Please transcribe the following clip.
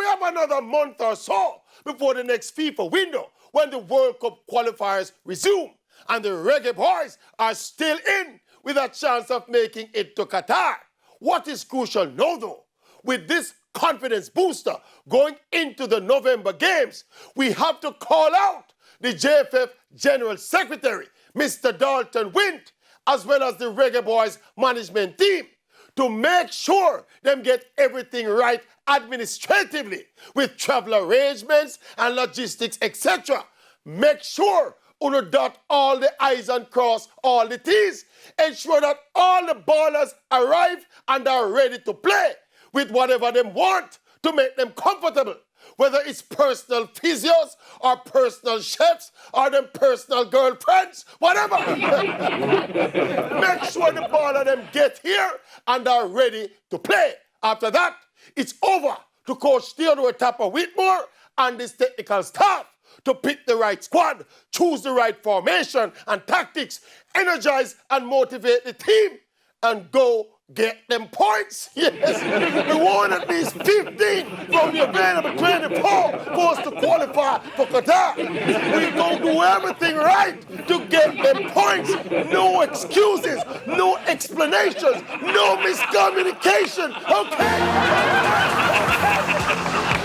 have another month or so before the next FIFA window when the World Cup qualifiers resume. And the reggae boys are still in with a chance of making it to Qatar. What is crucial now, though, with this confidence booster going into the November games, we have to call out the JFF General Secretary, Mr. Dalton Wint, as well as the Reggae Boys management team, to make sure them get everything right administratively with travel arrangements and logistics, etc. Make sure you dot all the I's and cross all the T's. Ensure that all the ballers arrive and are ready to play with whatever they want to make them comfortable. Whether it's personal physios or personal chefs or them personal girlfriends, whatever. Make sure the baller them get here and are ready to play. After that, it's over to Coach Theodore Tapper Whitmore and his technical staff to pick the right squad, choose the right formation and tactics, energize and motivate the team, and go get them points. Yes, we want at least 15 from the available 24 for us to qualify for Qatar. We're going to do everything right to get them points. No excuses, no explanations, no miscommunication, okay?